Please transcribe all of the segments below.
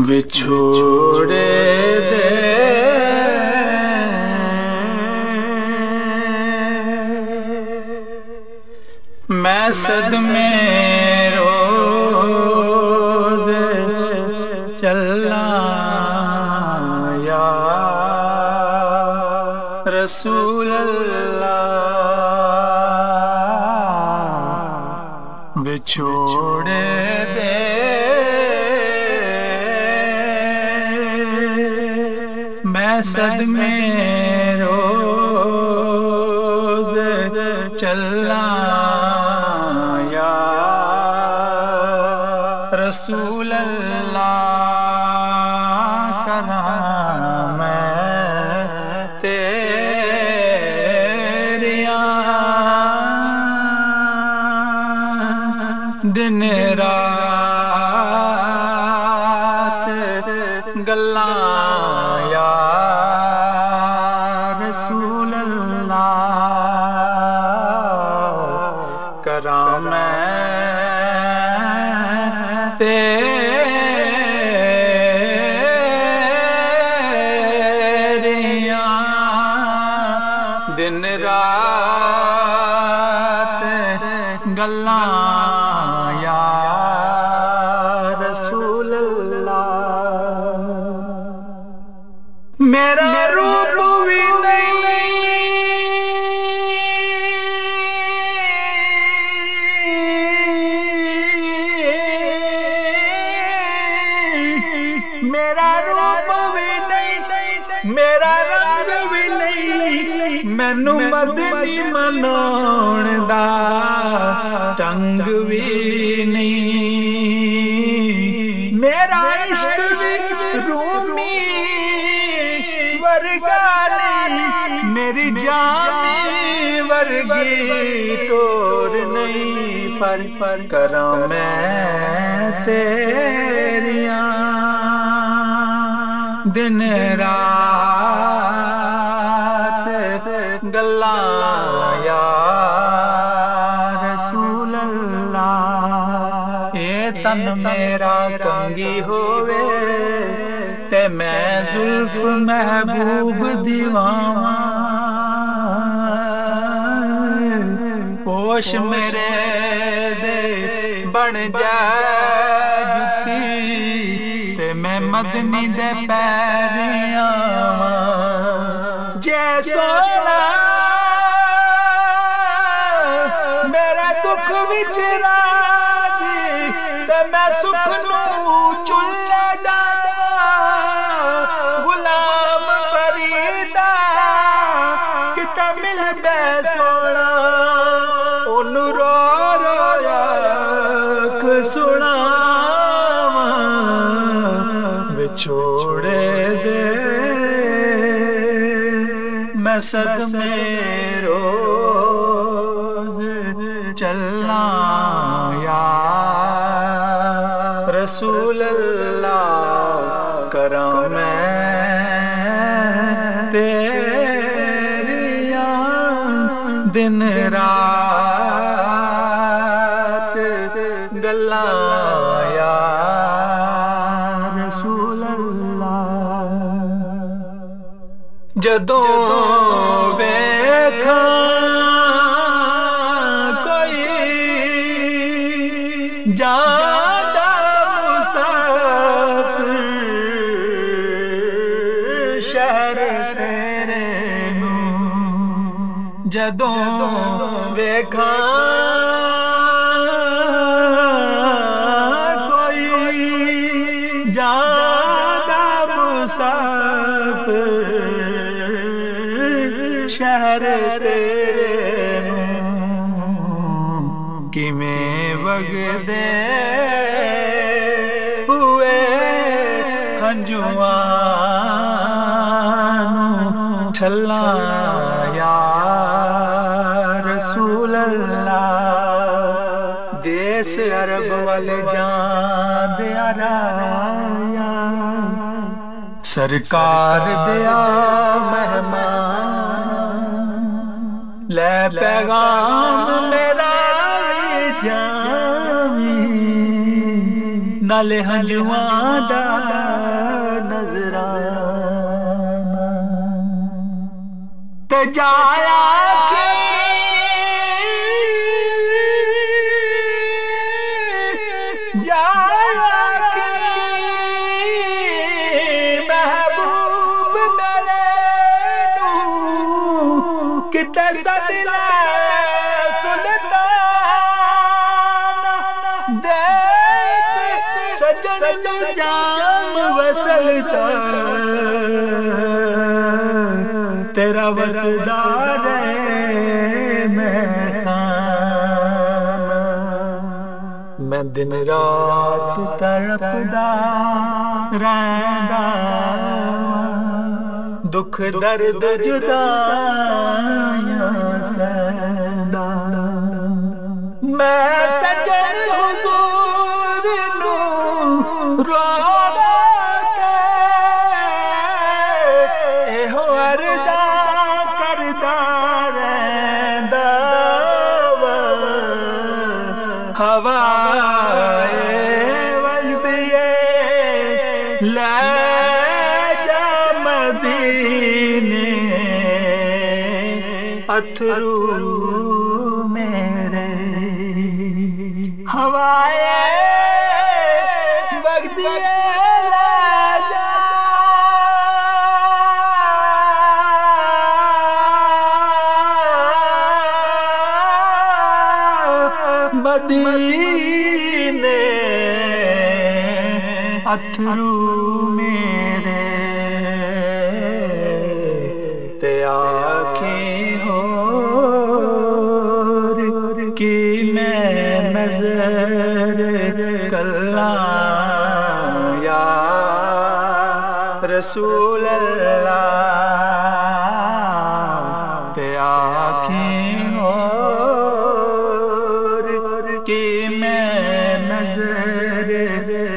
विछोड़े दे मैं सदमे रोज चलना या रसूल अल्लाह। विछोड़े दे मैं सदमे रोज चलना या रसूल अल्लाह। करा मैं तेरिया दिन रात गल्लां या रसूल अल्लाह। करा मैं तेरिया दिन रात गल्लां या रसूल अल्लाह। मेरा रूप भी नहीं मेरा रूप भी नहीं मेरा रंग भी नहीं मैनू मदनी मनाउण दा ढंग भी नहीं। मेरा इश्क रूमी वर्गा नहीं मेरी जामी वर्गी टोर नहीं। पर करा मैं तेरिया दिन रात गल्लां या रसूल अल्लाह। ये तन मेरा कंगी होवे ते मैं जुल्फ महबूब दीवाना। होश मेरे दे बन जाए जुती ते मैं मदनी दे पैरिया जै सोना मेरे दुख विच राजी ते मैं सुख नू चुल्ले डाला। गुलाम फरीदा किते मिल बे सोना ओनू रो रो आख सुनावा। विछोड़े दे मैं सदमे रोज चलना या रसूल अल्लाह। करा मैं तेरिया दिन रात गल्लां या रसूल अल्लाह। जदों वेखा कोई जादा मुसाफिर शहर तेरे नूं। जदों वेखा कोई जादा मुसाफिर शहर तेरे किमें वगदे हुए हंजुआं ठल्ला या रसूल अल्लाह। देश अरब वाल जान दिया राया सरकार दिया मेहमान ले ले पैगाम मेरा जामी नाले हंजुआं दा नजराना ते जाया किते सदला सुल्तान देख सजन जाम वसलता तेरा वसदार मैं दिन रात तड़पदा रहंदा दुख दर्द जुदाइयां सहंदा मैं सजन हुजूर नू रोवा के एहो अरदा करदा रहंदा हवाए वजदिए ले अथरू मेरे हवाए बगदिए ला जा मदीने अथरू मेरे ते आँखें हो कि मैं नजर कल्ला या रसूल अल्लाह ते आँखें हो कि मैं नजर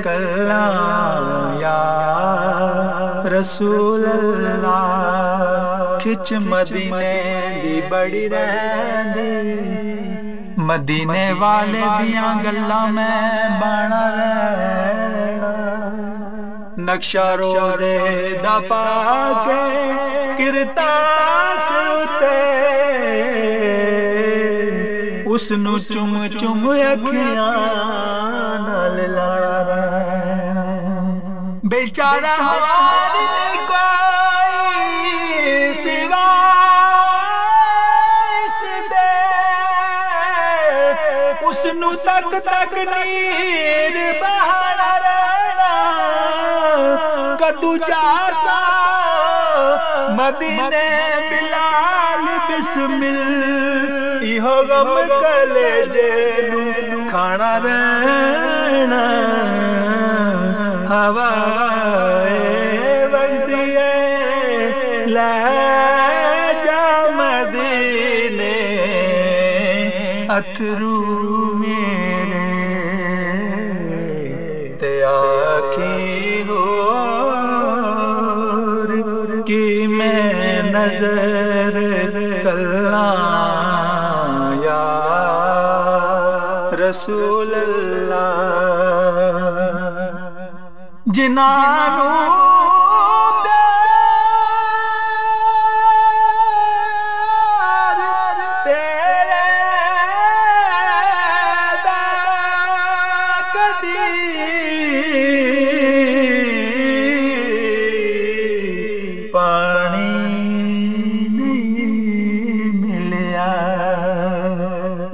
कल्ला या रसूल अल्लाह खिच मदीने दी बड़ी रहंदी मदीने वाले दियां गल्लां मैं बाणा रहना नक्शा रोज़े दा पाके किरतास उते उसनू चुम चुम अखियां नाल लाया रहना बेचारा हवारी उसनू तक तक नीर बहाना रहना कदू जासा मदीने बिलाल बिस्मिल इहो गम कलेजे खाना रहना हवाए वजदिए ले जा मदीने अथरू मेरे ते आँखें हो कि मैं नजर कल्ला या रसूल अल्लाह जिनानू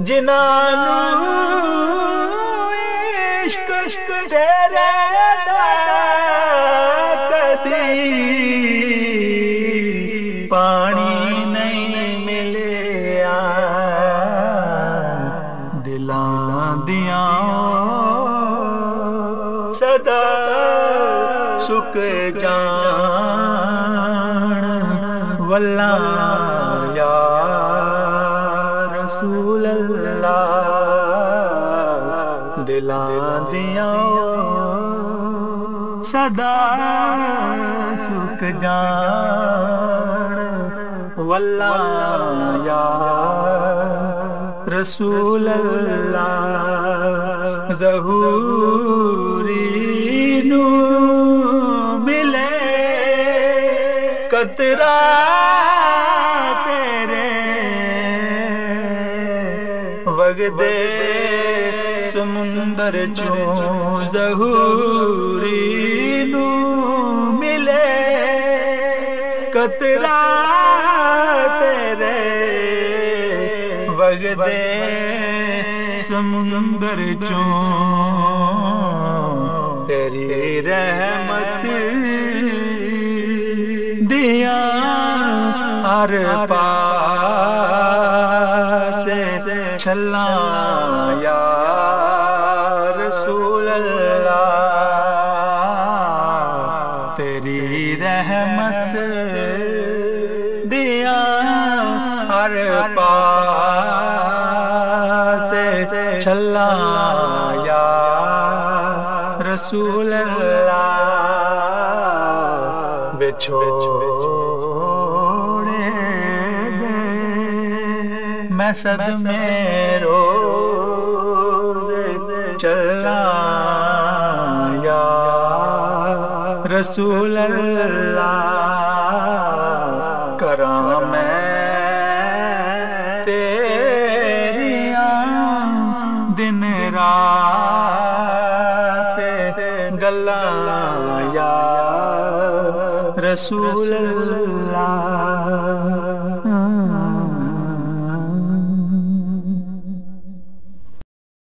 जिनानू इश्क इश्क तेरे कदी पानी नहीं मिलिया दिलां दियां सदा सुक जान वल्ला या रसूल अल्लाह दिलां दियां सदा सुख जान वल्ला या रसूल अल्लाह ज़हूरी नू मिले कतरा तेरे वगदे समुंदर चों ज़हूरी नू मिले कतरा तेरे वगदे समुंदर चों तेरी रहमत दिया हर पासे छल्ला या रसूल अल्लाह तेरी रहमत दिया हर पासे छल्ला या रसूल अल्लाह बिछोड़े दे मैं सदमे रोज़े चला या रसूल अल्लाह करा मैं तेरियां दिन रात गल्लां या रसूल अल्लाह।